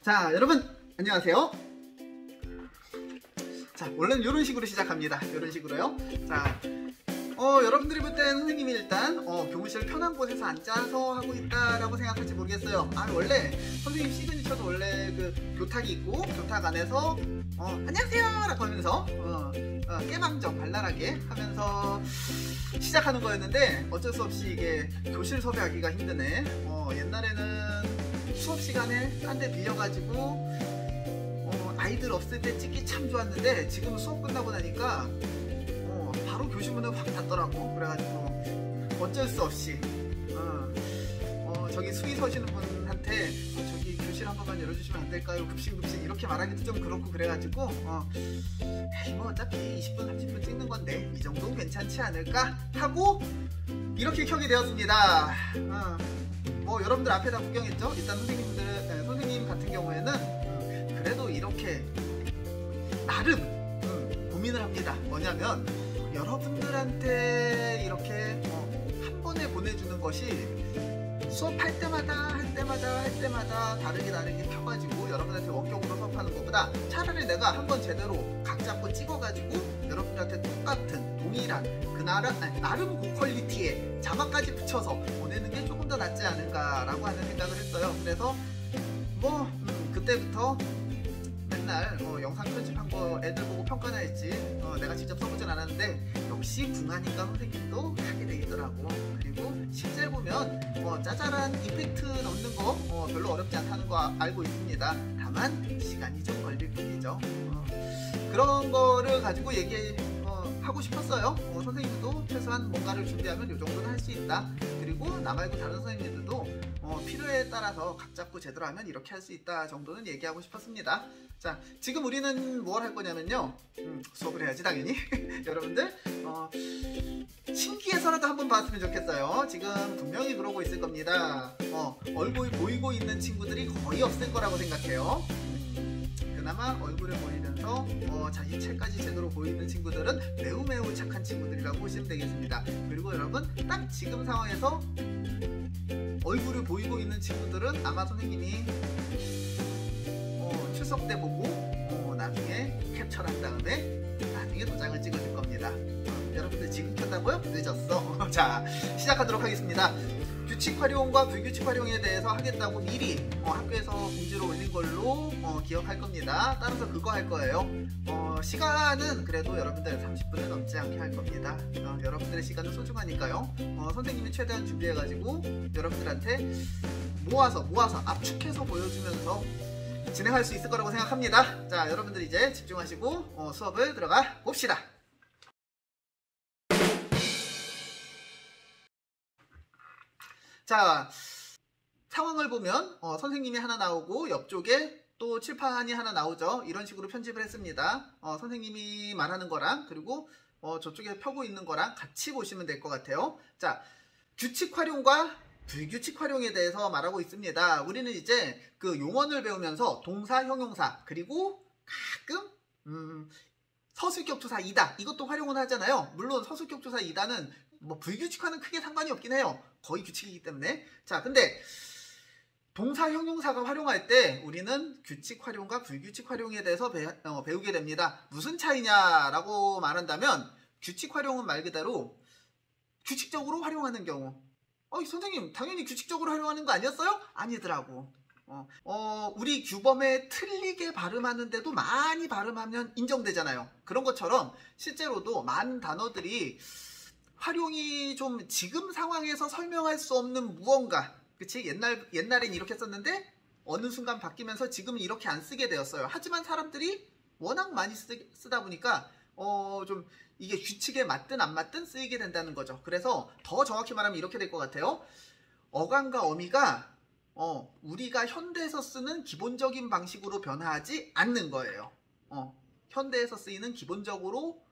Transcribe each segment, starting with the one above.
자, 여러분 안녕하세요. 자, 원래는 이런 식으로 시작합니다. 이런 식으로요. 자, 여러분들이 볼 땐 선생님이 일단 교무실 편한 곳에서 앉아서 하고 있다라고 생각할지 모르겠어요. 원래 선생님 시그니처도 원래 그 교탁이 있고 교탁 안에서 안녕하세요 라고 하면서 깨방정 발랄하게 하면서 시작하는 거였는데 어쩔 수 없이 이게 교실 섭외하기가 힘드네. 옛날에는 수업 시간에 딴 데 빌려가지고 아이들 없을 때 찍기 참 좋았는데 지금은 수업 끝나고 나니까 바로 교실문을 확 닫더라고. 그래가지고 어쩔 수 없이 저기 수위 서시는 분한테 저기 교실 한 번만 열어주시면 안 될까요? 급식급식 이렇게 말하기도 좀 그렇고 그래가지고 뭐 어차피 20분 30분 찍는 건데 이 정도는 괜찮지 않을까 하고 이렇게 켜게 되었습니다. 뭐 여러분들 앞에 다 구경했죠? 일단 선생님 같은 경우에는 그래도 이렇게 나름 고민을 합니다. 뭐냐면 여러분들한테 이렇게 한 번에 보내주는 것이 수업할 때마다 다르게 펴가지고 여러분한테 원격으로 수업하는 것보다 차라리 내가 한번 제대로 각 잡고 찍어가지고 여러분들한테 똑같은 동일한 그 나름 고퀄리티의 자막까지 붙여서 보내는 게 조금 더 낫지 않을까라고 하는 생각을 했어요. 그래서 뭐 그때부터 맨날 영상 편집한 거 애들 보고 평가나 했지 내가 직접 써보진 않았는데 역시 궁하니까 선생님도 하게 돼 있더라고. 그리고 실제로 보면 짜잘한 이펙트 넣는 거 별로 어렵지 않다는 거 알고 있습니다. 다만 시간이 좀 걸릴 뿐이죠. 그런 거를 가지고 하고 싶었어요. 선생님도 최소한 뭔가를 준비하면 이 정도는 할 수 있다. 그리고 나 말고 다른 선생님들도 필요에 따라서 각 잡고 제대로 하면 이렇게 할 수 있다 정도는 얘기하고 싶었습니다. 자, 지금 우리는 뭘 할 거냐면요. 수업을 해야지 당연히. 여러분들 신기해서라도 한번 봤으면 좋겠어요. 지금 분명히 그러고 있을 겁니다. 얼굴 보이고 있는 친구들이 거의 없을 거라고 생각해요. 그나마 얼굴을 보이면서 자기 책까지 제대로 보이는 친구들은 매우 착한 친구들이라고 보시면 되겠습니다. 그리고 여러분 딱 지금 상황에서 얼굴을 보이고 있는 친구들은 아마 선생님이 출석 때 보고 나중에 캡처를 한 다음에 나중에 도장을 찍어줄 겁니다. 여러분들 지금 켰다고요? 늦었어. 자, 시작하도록 하겠습니다. 규칙 활용과 불규칙 활용에 대해서 하겠다고 미리 학교에서 공지를 올린 걸로 기억할 겁니다. 따라서 그거 할 거예요. 시간은 그래도 여러분들 30분은 넘지 않게 할 겁니다. 여러분들의 시간은 소중하니까요. 선생님이 최대한 준비해가지고 여러분들한테 모아서 압축해서 보여주면서 진행할 수 있을 거라고 생각합니다. 자, 여러분들 이제 집중하시고 수업을 들어가 봅시다. 자, 상황을 보면 선생님이 하나 나오고 옆쪽에 또 칠판이 하나 나오죠. 이런 식으로 편집을 했습니다. 선생님이 말하는 거랑 그리고 저쪽에 펴고 있는 거랑 같이 보시면 될 것 같아요. 자, 규칙 활용과 불규칙 활용에 대해서 말하고 있습니다. 우리는 이제 그 용언을 배우면서 동사, 형용사 그리고 가끔 서술격투사 이다 이것도 활용을 하잖아요. 물론 서술격투사 이다는 뭐 불규칙과는 크게 상관이 없긴 해요. 거의 규칙이기 때문에. 자, 근데 동사, 형용사가 활용할 때 우리는 규칙 활용과 불규칙 활용에 대해서 배우게 됩니다. 무슨 차이냐라고 말한다면 규칙 활용은 말 그대로 규칙적으로 활용하는 경우. 선생님 당연히 규칙적으로 활용하는 거 아니었어요? 아니더라고. 우리 규범에 틀리게 발음하는데도 많이 발음하면 인정되잖아요. 그런 것처럼 실제로도 많은 단어들이 활용이 좀 지금 상황에서 설명할 수 없는 무언가, 그치? 옛날엔 이렇게 썼는데 어느 순간 바뀌면서 지금은 이렇게 안 쓰게 되었어요. 하지만 사람들이 워낙 많이 쓰다 보니까 좀 이게 규칙에 맞든 안 맞든 쓰이게 된다는 거죠. 그래서 더 정확히 말하면 이렇게 될 것 같아요. 어감과 어미가 우리가 현대에서 쓰는 기본적인 방식으로 변화하지 않는 거예요. 현대에서 쓰이는 기본적으로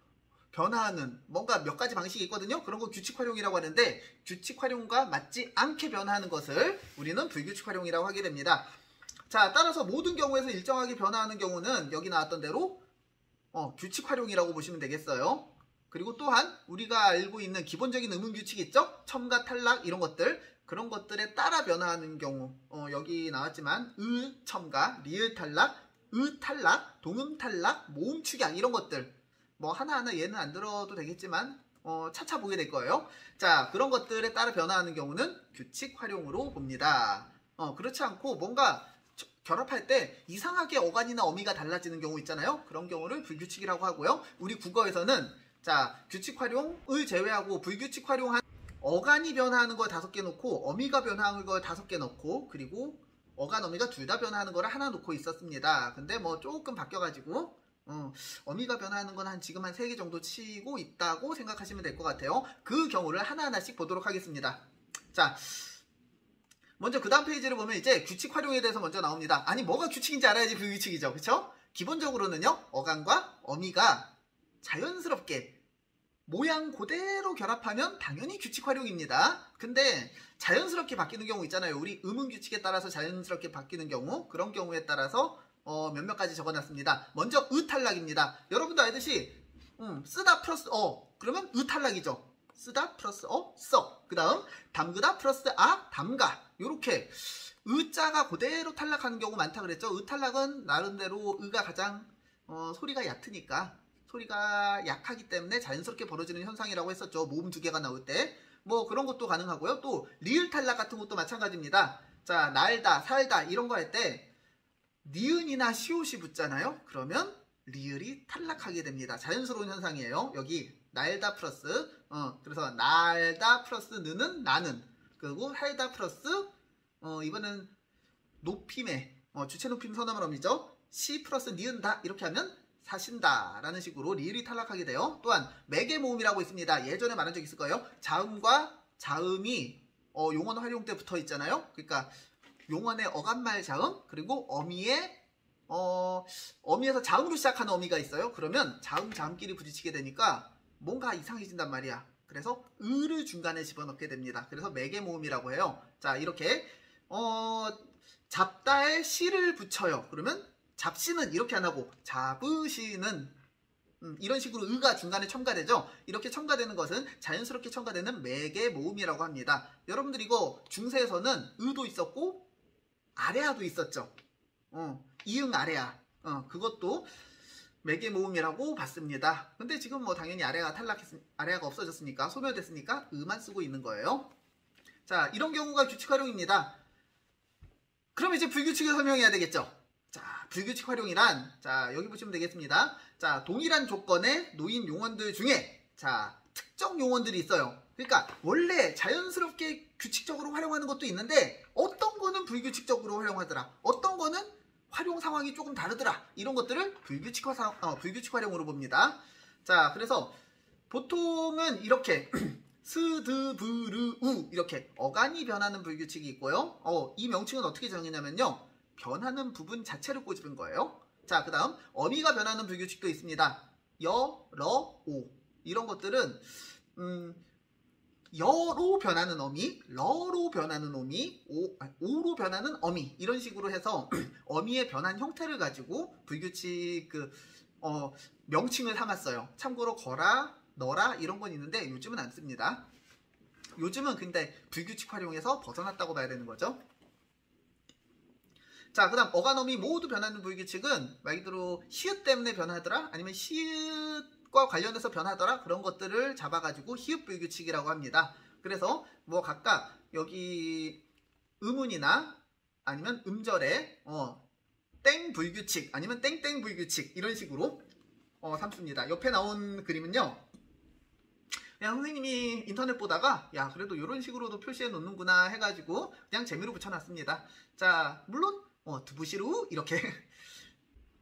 변화하는 뭔가 몇 가지 방식이 있거든요. 그런 거 규칙 활용이라고 하는데 규칙 활용과 맞지 않게 변화하는 것을 우리는 불규칙 활용이라고 하게 됩니다. 자, 따라서 모든 경우에서 일정하게 변화하는 경우는 여기 나왔던 대로 규칙 활용이라고 보시면 되겠어요. 그리고 또한 우리가 알고 있는 기본적인 의문 규칙 있죠? 첨가, 탈락 이런 것들 그런 것들에 따라 변화하는 경우 여기 나왔지만 첨가, 리을 탈락, 탈락, 동음 탈락, 모음 축약 이런 것들 뭐 하나하나 얘는 안 들어도 되겠지만 차차 보게 될 거예요. 자, 그런 것들에 따라 변화하는 경우는 규칙 활용으로 봅니다. 그렇지 않고 뭔가 결합할 때 이상하게 어간이나 어미가 달라지는 경우 있잖아요. 그런 경우를 불규칙이라고 하고요. 우리 국어에서는 자, 규칙 활용을 제외하고 불규칙 활용한 어간이 변화하는 걸 5개 놓고 어미가 변화하는 걸 5개 넣고 그리고 어간 어미가 둘 다 변화하는 걸 하나 놓고 있었습니다. 근데 뭐 조금 바뀌어가지고 어미가 변화하는 건 지금 한 3개 정도 치고 있다고 생각하시면 될 것 같아요. 그 경우를 하나하나씩 보도록 하겠습니다. 자, 먼저 그 다음 페이지를 보면 이제 규칙 활용에 대해서 먼저 나옵니다. 아니 뭐가 규칙인지 알아야지 불규칙이죠. 그쵸? 기본적으로는요, 어간과 어미가 자연스럽게 모양 그대로 결합하면 당연히 규칙 활용입니다. 근데 자연스럽게 바뀌는 경우 있잖아요. 우리 음운 규칙에 따라서 자연스럽게 바뀌는 경우, 그런 경우에 따라서 몇몇 가지 적어놨습니다. 먼저 탈락입니다. 여러분도 알듯이 쓰다 플러스 그러면 탈락이죠. 쓰다 플러스 써. 그 다음 담그다 플러스 담가. 요렇게 자가 그대로 탈락하는 경우 많다 그랬죠. 탈락은 나름대로 가 가장 소리가 얕으니까, 소리가 약하기 때문에 자연스럽게 벌어지는 현상이라고 했었죠. 모음 2개가 나올 때. 뭐 그런 것도 가능하고요. 또 리을 탈락 같은 것도 마찬가지입니다. 자, 날다, 살다 이런 거 할 때 니은이나 시옷이 붙잖아요. 그러면 리을이 탈락하게 됩니다. 자연스러운 현상이에요. 여기 날다 플러스 그래서 날다 플러스 느는 나는, 그리고 살다 플러스 이번엔 높임의 주체 높임 선언 어미죠. 시 플러스 니은다 이렇게 하면 사신다 라는 식으로 리을이 탈락하게 돼요. 또한 매개 모음이라고 있습니다. 예전에 말한 적 있을 거예요. 자음과 자음이 용언 활용 때 붙어 있잖아요. 그러니까 용언의 어간말 자음, 그리고 어미에서 자음으로 시작하는 어미가 있어요. 그러면 자음끼리 부딪히게 되니까 뭔가 이상해진단 말이야. 그래서 을을 중간에 집어넣게 됩니다. 그래서 매개 모음이라고 해요. 자, 이렇게 잡다에 시를 붙여요. 그러면 잡시는 이렇게 안 하고 잡으시는 이런 식으로 의가 중간에 첨가되죠. 이렇게 첨가되는 것은 자연스럽게 첨가되는 매개 모음이라고 합니다. 여러분들 이거 중세에서는 의도 있었고 아래아도 있었죠. 이응 아래아 그것도 매개 모음이라고 봤습니다. 근데 지금 뭐 당연히 아래아가 없어졌으니까, 소멸됐으니까 의만 쓰고 있는 거예요. 자, 이런 경우가 규칙 활용입니다. 그럼 이제 불규칙을 설명해야 되겠죠. 자, 불규칙 활용이란, 자, 여기 보시면 되겠습니다. 자, 동일한 조건에 놓인 용언들 중에, 자, 특정 용언들이 있어요. 그러니까, 원래 자연스럽게 규칙적으로 활용하는 것도 있는데, 어떤 거는 불규칙적으로 활용하더라. 어떤 거는 활용 상황이 조금 다르더라. 이런 것들을 불규칙 활용으로 봅니다. 자, 그래서, 보통은 이렇게, 스, 드, 브, 르, 우, 이렇게 어간이 변하는 불규칙이 있고요. 이 명칭은 어떻게 정의냐면요. 변하는 부분 자체를 꼬집은 거예요. 자, 그 다음 어미가 변하는 불규칙도 있습니다. 여, 러, 오 이런 것들은 여로 변하는 어미, 러로 변하는 어미, 오로 변하는 어미 이런 식으로 해서 어미의 변한 형태를 가지고 불규칙 명칭을 삼았어요. 참고로 거라, 너라 이런 건 있는데 요즘은 안 씁니다. 요즘은 근데 불규칙 활용에서 벗어났다고 봐야 되는 거죠. 자, 그 다음 어간어미 모두 변하는 불규칙은 말 그대로 히읗 때문에 변하더라, 아니면 히읗과 관련해서 변하더라, 그런 것들을 잡아가지고 히읗 불규칙이라고 합니다. 그래서 뭐 각각 여기 음운이나 아니면 음절에 땡 불규칙 아니면 땡땡 불규칙 이런 식으로 삼습니다. 옆에 나온 그림은요, 그냥 선생님이 인터넷 보다가 야 그래도 이런 식으로도 표시해 놓는구나 해가지고 그냥 재미로 붙여놨습니다. 자, 물론 드부시루 이렇게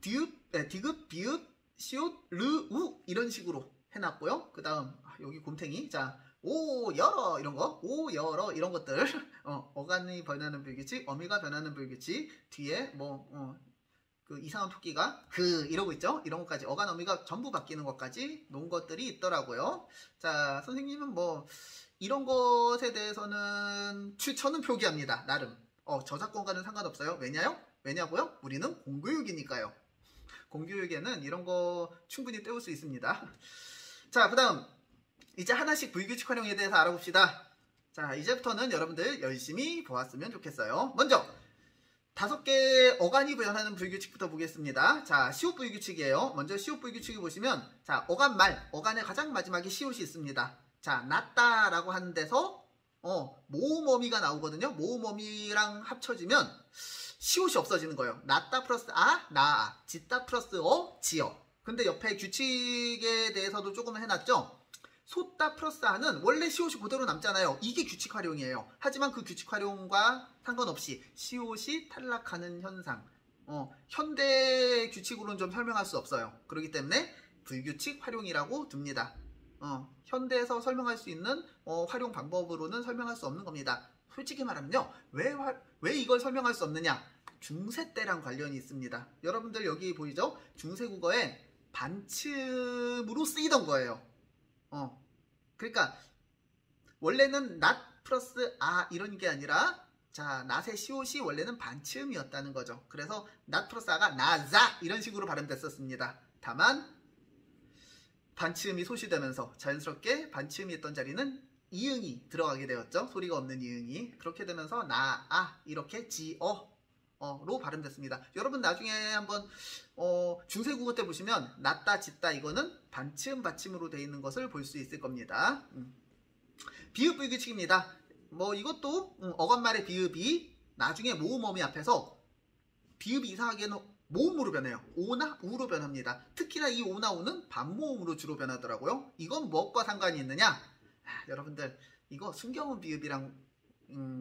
디귿, 비읍, 시옷, 르, 우 이런 식으로 해놨고요. 그 다음 여기 곰탱이, 자, 오, 열어 이런 거, 오, 열어 이런 것들 어간이 변하는 불규칙, 어미가 변하는 불규칙, 뒤에 그 이상한 토끼가 이러고 있죠. 이런 것까지 어간 어미가 전부 바뀌는 것까지 놓은 것들이 있더라고요. 자, 선생님은 뭐 이런 것에 대해서는 추천은 표기합니다. 나름 저작권과는 상관없어요. 왜냐고요? 우리는 공교육이니까요. 공교육에는 이런 거 충분히 때울 수 있습니다. 자, 그 다음 이제 하나씩 불규칙 활용에 대해서 알아봅시다. 자, 이제부터는 여러분들 열심히 보았으면 좋겠어요. 먼저 5개 어간이 구현하는 불규칙부터 보겠습니다. 자, 시옷 불규칙이에요. 먼저 시옷 불규칙을 보시면, 자, 어간 말, 어간의 가장 마지막에 시옷이 있습니다. 자, 낮다라고 하는 데서 모음 어미가 나오거든요. 모음 어미랑 합쳐지면 시옷이 없어지는 거예요. 낮다 플러스 아, 나아, 짖다 플러스 지어. 근데 옆에 규칙에 대해서도 조금 해놨죠. 솟다 플러스 아는 원래 시옷이 그대로 남잖아요. 이게 규칙 활용이에요. 하지만 그 규칙 활용과 상관없이 시옷이 탈락하는 현상, 현대 규칙으로는 좀 설명할 수 없어요. 그렇기 때문에 불규칙 활용이라고 둡니다. 현대에서 설명할 수 있는 활용 방법으로는 설명할 수 없는 겁니다. 솔직히 말하면요, 왜 이걸 설명할 수 없느냐? 중세 때랑 관련이 있습니다. 여러분들 여기 보이죠? 중세 국어에 반침으로 쓰이던 거예요. 그러니까 원래는 낫 플러스 아 이런 게 아니라, 자, 낫의 시옷이 원래는 반침이었다는 거죠. 그래서 낫 플러스 아가 나자 이런 식으로 발음됐었습니다. 다만 반침이 소시되면서 자연스럽게 반침이 있던 자리는 이응이 들어가게 되었죠. 소리가 없는 이응이. 그렇게 되면서 나, 아 이렇게 지어로 발음됐습니다. 여러분 나중에 한번 중세국어 때 보시면 낮다, 짖다 이거는 반침, 받침으로 되어 있는 것을 볼 수 있을 겁니다. 비읍 불규칙입니다. 뭐 이것도 어간말의 비읍이 나중에 모음어미 앞에서 비읍이 이상하게는 모음으로 변해요. 오나 우로 변합니다. 특히나 이 오나 우는 반모음으로 주로 변하더라고요. 이건 무엇과 상관이 있느냐? 여러분들 이거 순경음 비읍이랑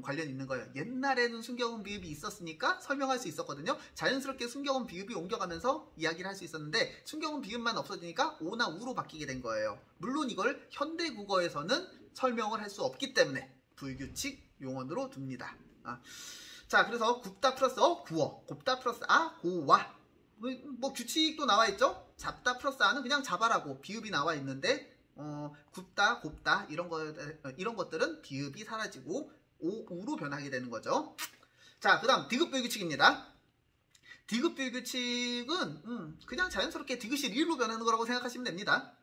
관련 있는 거예요. 옛날에는 순경음 비읍이 있었으니까 설명할 수 있었거든요. 자연스럽게 순경음 비읍이 옮겨가면서 이야기를 할 수 있었는데 순경음 비읍만 없어지니까 오나 우로 바뀌게 된 거예요. 물론 이걸 현대 국어에서는 설명을 할 수 없기 때문에 불규칙 용언으로 둡니다. 자, 그래서 굽다 플러스 구어, 곱다 플러스 아, 고와. 뭐 규칙도 나와 있죠. 잡다 플러스 아는 그냥 잡아라고 비읍이 나와 있는데, 굽다, 곱다 이런 것들은 비읍이 사라지고 우로 변하게 되는 거죠. 자, 그 다음 디귿 불규칙입니다. 디귿 불규칙은 그냥 자연스럽게 디귿이 리을로 변하는 거라고 생각하시면 됩니다.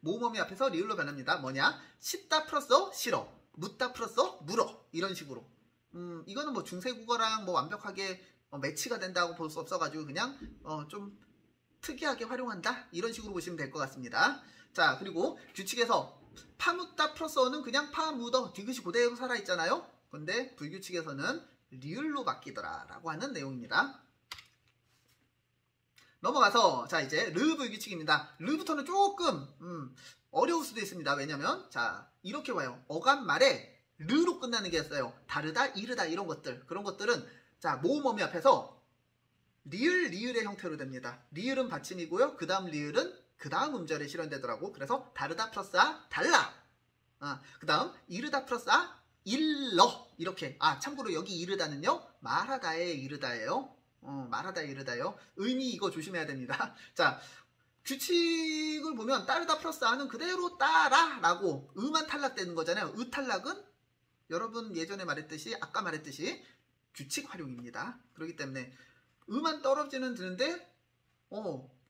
모음어미 앞에서 리을로 변합니다. 뭐냐? 씻다 플러스 싫어, 묻다 플러스 물어 이런 식으로. 이거는 뭐 중세국어랑 뭐 완벽하게 매치가 된다고 볼 수 없어가지고 그냥 좀 특이하게 활용한다 이런 식으로 보시면 될 것 같습니다. 자, 그리고 규칙에서 파묻다 플러스 어는 그냥 파묻어 디귿이 그대로 살아있잖아요. 근데 불규칙에서는 리을로 바뀌더라 라고 하는 내용입니다. 넘어가서 자 이제 르 불규칙입니다. 르부터는 조금 어려울 수도 있습니다. 왜냐면 자 이렇게 와요. 어간 말에 르로 끝나는 게 있어요. 다르다, 이르다 이런 것들. 그런 것들은 자 모음어미 앞에서 리을, 리을의 형태로 됩니다. 리을은 받침이고요. 그 다음 리을은 그 다음 음절에 실현되더라고. 그래서 다르다 플러스 아, 달라. 그 다음 이르다 플러스 아, 일러. 이렇게. 참고로 여기 이르다는요. 말하다의 이르다예요. 말하다의 이르다예요. 의미 이거 조심해야 됩니다. 자, 규칙을 보면 따르다 플러스 아는 그대로 따라 라고 의만 탈락되는 거잖아요. 의 탈락은 여러분 예전에 말했듯이 아까 말했듯이 규칙 활용입니다. 그렇기 때문에 의만 떨어지는 드는데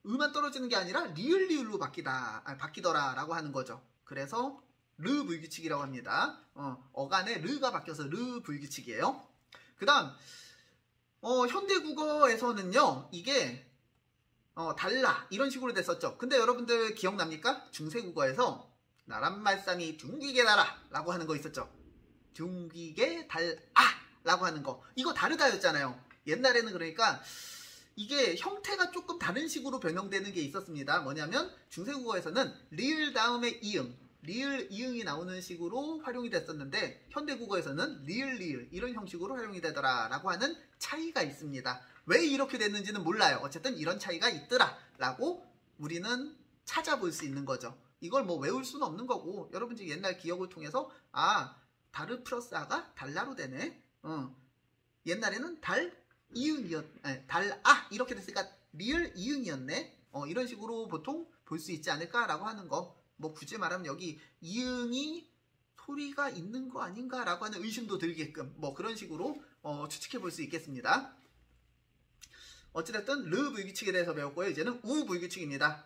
의만 떨어지는 게 아니라 리을 리을로 바뀌더라 라고 하는 거죠. 그래서 르 불규칙이라고 합니다. 어간에 르가 바뀌어서 르 불규칙이에요. 그 다음 현대국어에서는요 이게 달라 이런 식으로 됐었죠. 근데 여러분들 기억납니까? 중세국어에서 나란말상이 둥기게 달아 라고 하는 거 있었죠. 둥기게 달아 라고 하는 거, 이거 다르다였잖아요. 옛날에는. 그러니까 이게 형태가 조금 다른 식으로 변형되는 게 있었습니다. 뭐냐면 중세국어에서는 리을 다음에 이응, 리을 이응이 나오는 식으로 활용이 됐었는데 현대국어에서는 리을 리을 이런 형식으로 활용이 되더라 라고 하는 차이가 있습니다. 왜 이렇게 됐는지는 몰라요. 어쨌든 이런 차이가 있더라 라고 우리는 찾아볼 수 있는 거죠. 이걸 뭐 외울 수는 없는 거고, 여러분들이 옛날 기억을 통해서 다르 플러스 아가 달라로 되네. 옛날에는 달아 이렇게 됐으니까 리을 이응이었네. 이런 식으로 보통 볼 수 있지 않을까라고 하는 거. 뭐 굳이 말하면 여기 이응이 소리가 있는 거 아닌가 라고 하는 의심도 들게끔 뭐 그런 식으로 추측해 볼 수 있겠습니다. 어찌됐든 르 불규칙에 대해서 배웠고요. 이제는 우 불규칙입니다.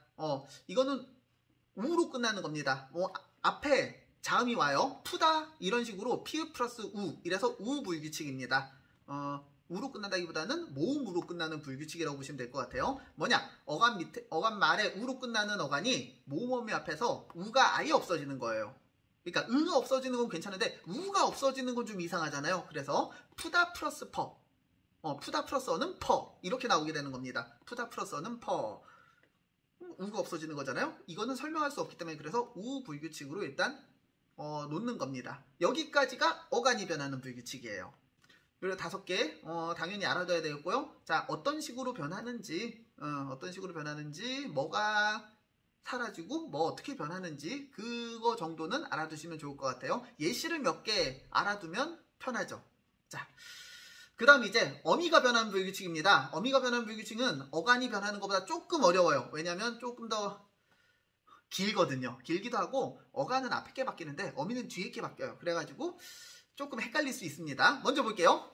이거는 우로 끝나는 겁니다. 앞에 자음이 와요. 푸다 이런 식으로 피읍 플러스 우 이래서 우불규칙입니다. 우로 끝난다기보다는 모음으로 끝나는 불규칙이라고 보시면 될 것 같아요. 뭐냐? 어감 말에 우로 끝나는 어간이 모음어미 앞에서 우가 아예 없어지는 거예요. 그러니까 으가 없어지는 건 괜찮은데 우가 없어지는 건 좀 이상하잖아요. 그래서 푸다 플러스 퍼, 푸다 플러스 어는 퍼 이렇게 나오게 되는 겁니다. 푸다 플러스 어는 퍼. 우가 없어지는 거잖아요. 이거는 설명할 수 없기 때문에 그래서 우불규칙으로 일단 놓는 겁니다. 여기까지가 어간이 변하는 불규칙이에요. 그리고 5개 당연히 알아둬야 되겠고요. 자, 어떤 식으로 변하는지 뭐가 사라지고 뭐 어떻게 변하는지 그거 정도는 알아두시면 좋을 것 같아요. 예시를 몇 개 알아두면 편하죠. 자, 그 다음 이제 어미가 변하는 불규칙입니다. 어미가 변하는 불규칙은 어간이 변하는 것보다 조금 어려워요. 왜냐하면 조금 더 길거든요. 길기도 하고 어간은 앞에 게 바뀌는데 어미는 뒤에 게 바뀌어요. 그래가지고 조금 헷갈릴 수 있습니다. 먼저 볼게요.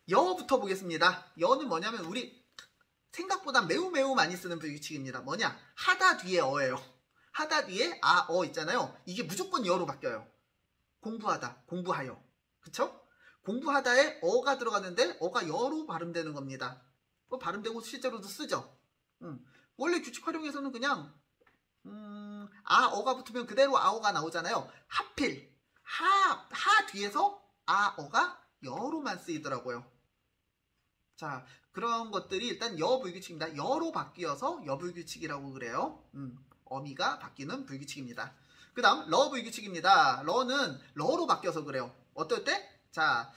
여부터 보겠습니다. 여는 뭐냐면 우리 생각보다 매우 많이 쓰는 불규칙입니다. 뭐냐? 하다 뒤에 어예요. 하다 뒤에 있잖아요. 이게 무조건 여로 바뀌어요. 공부하다, 공부하여. 그쵸? 공부하다에 어가 들어갔는데 어가 여로 발음되는 겁니다. 발음되고 실제로도 쓰죠. 원래 규칙 활용에서는 그냥 어가 붙으면 그대로 아어가 나오잖아요. 하필 하 뒤에서 어가 여로만 쓰이더라고요. 자, 그런 것들이 일단 여불규칙입니다. 여로 바뀌어서 여불규칙이라고 그래요. 어미가 바뀌는 불규칙입니다. 그 다음 러 불규칙입니다. 러는 러로 바뀌어서 그래요. 어떨 때? 자,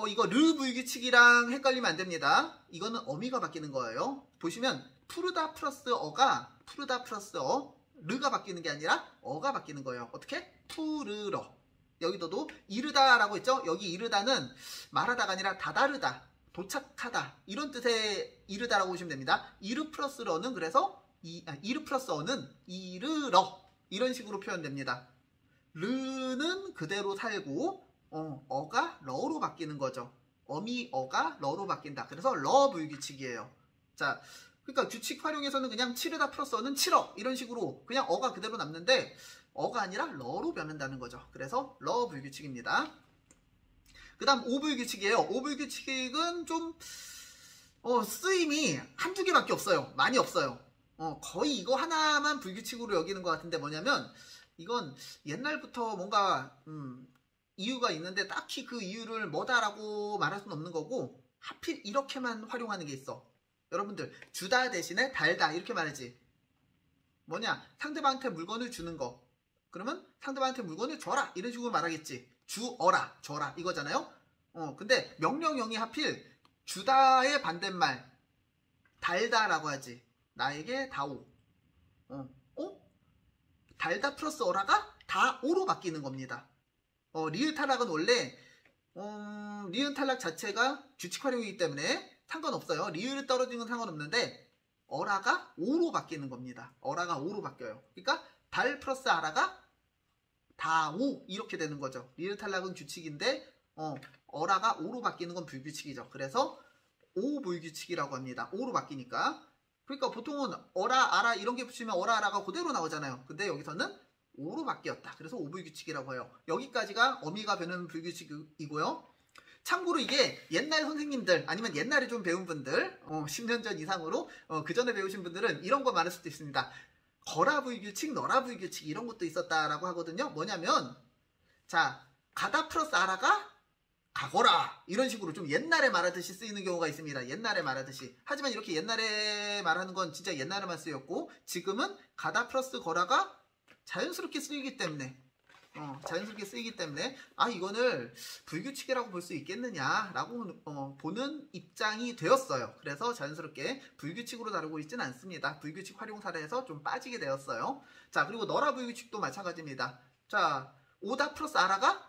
이거 르 불규칙이랑 헷갈리면 안 됩니다. 이거는 어미가 바뀌는 거예요. 보시면 푸르다 플러스 어가 푸르다 플러스 르가 바뀌는 게 아니라 어가 바뀌는 거예요. 어떻게? 푸르러. 여기도도 이르다라고 했죠? 여기 이르다는 말하다가 아니라 다다르다, 도착하다 이런 뜻의 이르다라고 보시면 됩니다. 이르 플러스 러는 그래서 이르 플러스 어는 이르러 이런 식으로 표현됩니다. 르는 그대로 살고 어가 러로 바뀌는 거죠. 어미 어가 러로 바뀐다. 그래서 러 불규칙이에요. 자, 그러니까 규칙 활용에서는 그냥 치르다 플러스 어는 치러 이런 식으로 그냥 어가 그대로 남는데 어가 아니라 러로 변한다는 거죠. 그래서 러 불규칙입니다. 그 다음 오불규칙이에요. 오불규칙은 좀 쓰임이 한두 개밖에 없어요. 많이 없어요. 거의 이거 하나만 불규칙으로 여기는 것 같은데 뭐냐면 이건 옛날부터 뭔가 이유가 있는데 딱히 그 이유를 뭐다라고 말할 수는 없는 거고 하필 이렇게만 활용하는 게 있어. 여러분들 주다 대신에 달다 이렇게 말하지. 뭐냐? 상대방한테 물건을 주는 거. 그러면 상대방한테 물건을 줘라 이런 식으로 말하겠지. 주어라 줘라 이거잖아요. 근데 명령형이 하필 주다의 반대말 달다라고 하지. 나에게 다오. 달다 플러스 어라가 다오로 바뀌는 겁니다. 리을 탈락은 원래 리을 탈락 자체가 규칙 활용이기 때문에 상관없어요. 리을이 떨어지는 건 상관없는데 어라가 오로 바뀌는 겁니다. 어라가 오로 바뀌어요. 그러니까 달 플러스 아라가 다오 이렇게 되는 거죠. 리을 탈락은 규칙인데 어라가 오로 바뀌는 건 불규칙이죠. 그래서 오불규칙이라고 합니다. 오로 바뀌니까. 그러니까 보통은 어라 아라 이런 게 붙이면 어라 아라가 그대로 나오잖아요. 근데 여기서는 오로 바뀌었다. 그래서 오불규칙이라고 해요. 여기까지가 어미가 변하는 불규칙이고요. 참고로 이게 옛날 선생님들 아니면 옛날에 좀 배운 분들 10년 전 이상으로 그 전에 배우신 분들은 이런 거 말할 수도 있습니다. 거라 불규칙, 너라 불규칙 이런 것도 있었다라고 하거든요. 뭐냐면 자, 가다 플러스 아라가 가거라 이런 식으로 좀 옛날에 말하듯이 쓰이는 경우가 있습니다. 옛날에 말하듯이. 하지만 이렇게 옛날에 말하는 건 진짜 옛날에만 쓰였고 지금은 가다 플러스 거라가 자연스럽게 쓰이기 때문에 이거를 불규칙이라고 볼 수 있겠느냐라고 보는 입장이 되었어요. 그래서 자연스럽게 불규칙으로 다루고 있지는 않습니다. 불규칙 활용 사례에서 좀 빠지게 되었어요. 자, 그리고 너라 불규칙도 마찬가지입니다. 자, 오다 플러스 아라가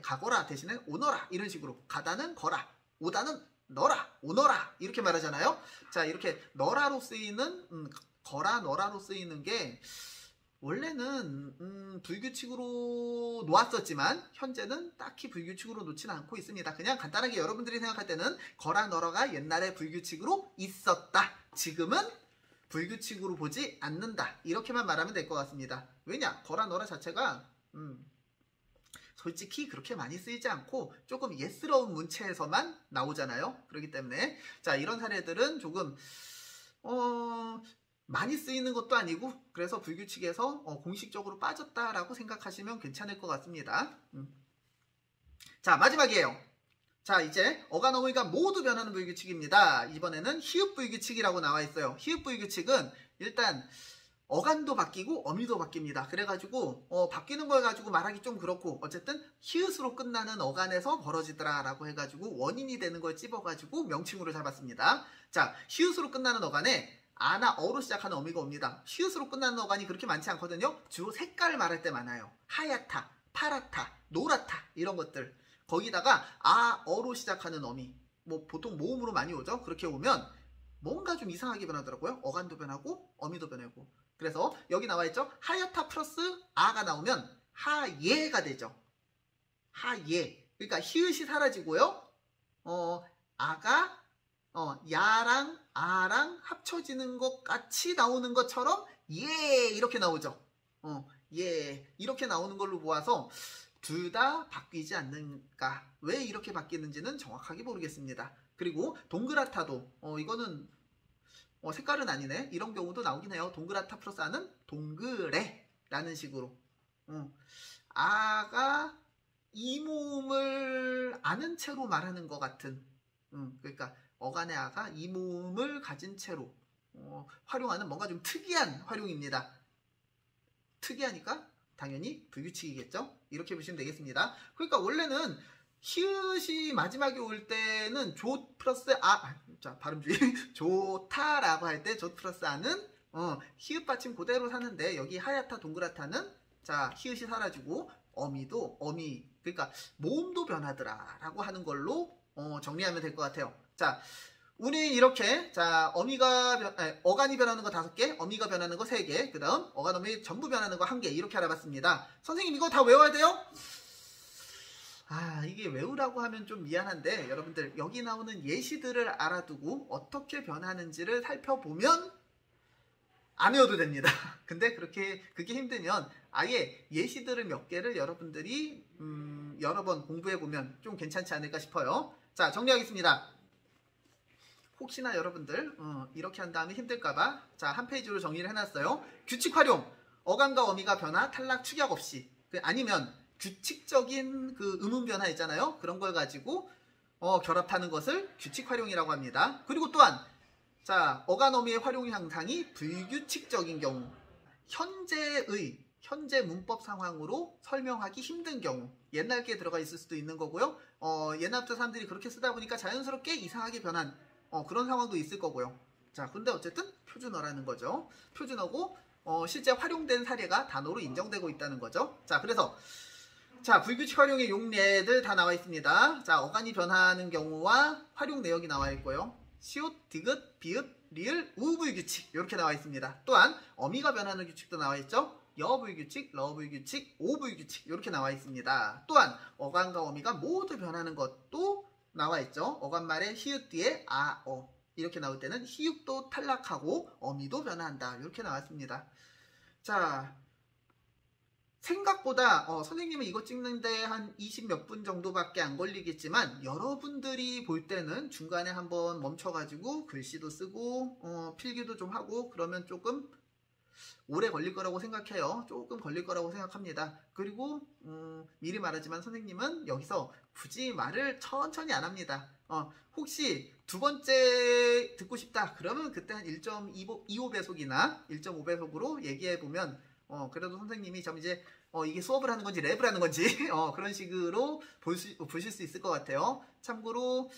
가거라 대신에 오너라 이런 식으로. 가다는 거라, 오다는 너라, 오너라 이렇게 말하잖아요. 자, 이렇게 너라로 쓰이는 거라 너라로 쓰이는 게 원래는 불규칙으로 놓았었지만 현재는 딱히 불규칙으로 놓지는 않고 있습니다. 그냥 간단하게 여러분들이 생각할 때는 거라 너라가 옛날에 불규칙으로 있었다. 지금은 불규칙으로 보지 않는다. 이렇게만 말하면 될 것 같습니다. 왜냐? 거라 너라 자체가 솔직히 그렇게 많이 쓰이지 않고 조금 예스러운 문체에서만 나오잖아요. 그렇기 때문에 자, 이런 사례들은 조금 많이 쓰이는 것도 아니고 그래서 불규칙에서 공식적으로 빠졌다라고 생각하시면 괜찮을 것 같습니다. 자, 마지막이에요. 자, 이제 어간 어미가 모두 변하는 불규칙입니다. 이번에는 히읗 불규칙이라고 나와 있어요. 히읗 불규칙은 일단 어간도 바뀌고 어미도 바뀝니다. 그래가지고 바뀌는 걸 가지고 말하기 좀 그렇고 어쨌든 히읗으로 끝나는 어간에서 벌어지더라 라고 해가지고 원인이 되는 걸 찝어가지고 명칭으로 잡았습니다. 자, 히읗으로 끝나는 어간에 아나 어로 시작하는 어미가 옵니다. 히읗으로 끝나는 어간이 그렇게 많지 않거든요. 주로 색깔을 말할 때 많아요. 하얗다, 파랗다, 노랗다 이런 것들. 거기다가 아, 어로 시작하는 어미, 뭐 보통 모음으로 많이 오죠. 그렇게 오면 뭔가 좀 이상하게 변하더라고요. 어간도 변하고 어미도 변하고. 그래서 여기 나와 있죠. 하얗다 플러스 아가 나오면 하예가 되죠. 하예. 그러니까 히읗이 사라지고요. 아가 야랑 아랑 합쳐지는 것 같이 나오는 것처럼 예 이렇게 나오죠. 예 이렇게 나오는 걸로 보아서 둘 다 바뀌지 않는가. 왜 이렇게 바뀌는지는 정확하게 모르겠습니다. 그리고 동그랗다도 이거는 색깔은 아니네. 이런 경우도 나오긴 해요. 동그랗다 플러스 아는 동그래 라는 식으로. 아가 이 모음을 아는 채로 말하는 것 같은. 그러니까 어간의 아가 이 모음을 가진 채로 활용하는 뭔가 좀 특이한 활용입니다. 특이하니까 당연히 불규칙이겠죠. 이렇게 보시면 되겠습니다. 그러니까 원래는 히읗이 마지막에 올 때는 조 플러스 자 발음주의 좋다라고 할 때 조 플러스 아는 히읗 받침 그대로 사는데 여기 하얗다 동그랗다는 자 히읗이 사라지고 어미도 어미 그러니까 모음도 변하더라 라고 하는 걸로 정리하면 될 것 같아요. 자 우리 이렇게 자 어간이 변하는 거 5개, 어미가 변하는 거 3개, 그 다음 어간 어미 전부 변하는 거 1개 이렇게 알아봤습니다. 선생님 이거 다 외워야 돼요? 이게 외우라고 하면 좀 미안한데 여러분들 여기 나오는 예시들을 알아두고 어떻게 변하는지를 살펴보면 안 외워도 됩니다. 근데 그게 힘들면 아예 예시들을 몇 개를 여러분들이 여러 번 공부해보면 좀 괜찮지 않을까 싶어요. 자 정리하겠습니다. 혹시나 여러분들 이렇게 한 다음에 힘들까봐 자 한 페이지로 정리를 해놨어요. 규칙 활용 어간과 어미가 변화 탈락 축약 없이 아니면 규칙적인 그 음운 변화 있잖아요. 그런 걸 가지고 결합하는 것을 규칙 활용이라고 합니다. 그리고 또한 자 어간 어미의 활용 향상이 불규칙적인 경우 현재 문법 상황으로 설명하기 힘든 경우 옛날 게 들어가 있을 수도 있는 거고요. 옛날부터 사람들이 그렇게 쓰다 보니까 자연스럽게 이상하게 변한 그런 상황도 있을 거고요. 자 근데 어쨌든 표준어라는 거죠. 표준어고 실제 활용된 사례가 단어로 인정되고 있다는 거죠. 자 그래서 자 불규칙 활용의 용례들 다 나와 있습니다. 자 어간이 변하는 경우와 활용 내역이 나와 있고요. 시옷, 디귿, 비읍, 리을, 우불규칙 이렇게 나와 있습니다. 또한 어미가 변하는 규칙도 나와 있죠. 여불규칙, 러불규칙, 오불규칙 이렇게 나와 있습니다. 또한 어간과 어미가 모두 변하는 것도 나와 있죠. 어간말의 히읗 뒤에 아, 이렇게 나올 때는 히읗도 탈락하고 어미도 변화한다 이렇게 나왔습니다. 자 생각보다 선생님은 이거 찍는데 한 20 몇 분 정도밖에 안 걸리겠지만 여러분들이 볼 때는 중간에 한번 멈춰가지고 글씨도 쓰고 필기도 좀 하고 그러면 조금 오래 걸릴 거라고 생각해요. 조금 걸릴 거라고 생각합니다. 그리고 미리 말하지만 선생님은 여기서 굳이 말을 천천히 안 합니다. 혹시 두 번째 듣고 싶다 그러면 그때 한 1.25배속이나 1.5배속으로 얘기해보면 그래도 선생님이 좀 이제 이게 수업을 하는 건지 랩을 하는 건지 그런 식으로 보실 수 있을 것 같아요. 참고로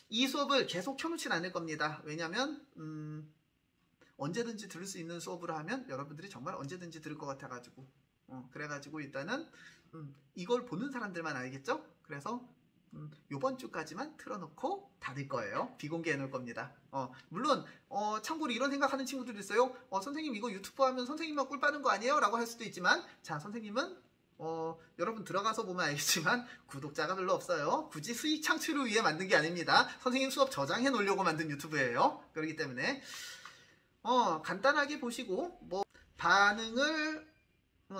이 수업을 계속 켜놓진 않을 겁니다. 왜냐면 언제든지 들을 수 있는 수업으로 하면 여러분들이 정말 언제든지 들을 것 같아가지고 그래가지고 일단은 이걸 보는 사람들만 알겠죠? 그래서 요번 주까지만 틀어놓고 닫을 거예요. 비공개해 놓을 겁니다. 물론 참고로 이런 생각하는 친구들이 있어요. 선생님 이거 유튜브 하면 선생님만 꿀 빠는 거 아니에요? 라고 할 수도 있지만 자 선생님은 여러분 들어가서 보면 알겠지만 구독자가 별로 없어요. 굳이 수익 창출을 위해 만든 게 아닙니다. 선생님 수업 저장해 놓으려고 만든 유튜브예요. 그렇기 때문에 간단하게 보시고 뭐 반응을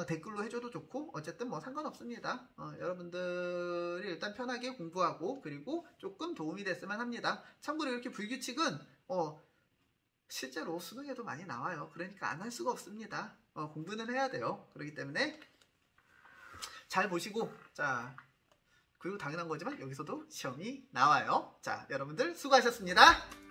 댓글로 해줘도 좋고 어쨌든 뭐 상관없습니다. 여러분들이 일단 편하게 공부하고 그리고 조금 도움이 됐으면 합니다. 참고로 이렇게 불규칙은 실제로 수능에도 많이 나와요. 그러니까 안 할 수가 없습니다. 공부는 해야 돼요. 그렇기 때문에 잘 보시고, 자, 그리고 당연한 거지만 여기서도 시험이 나와요. 자, 여러분들 수고하셨습니다.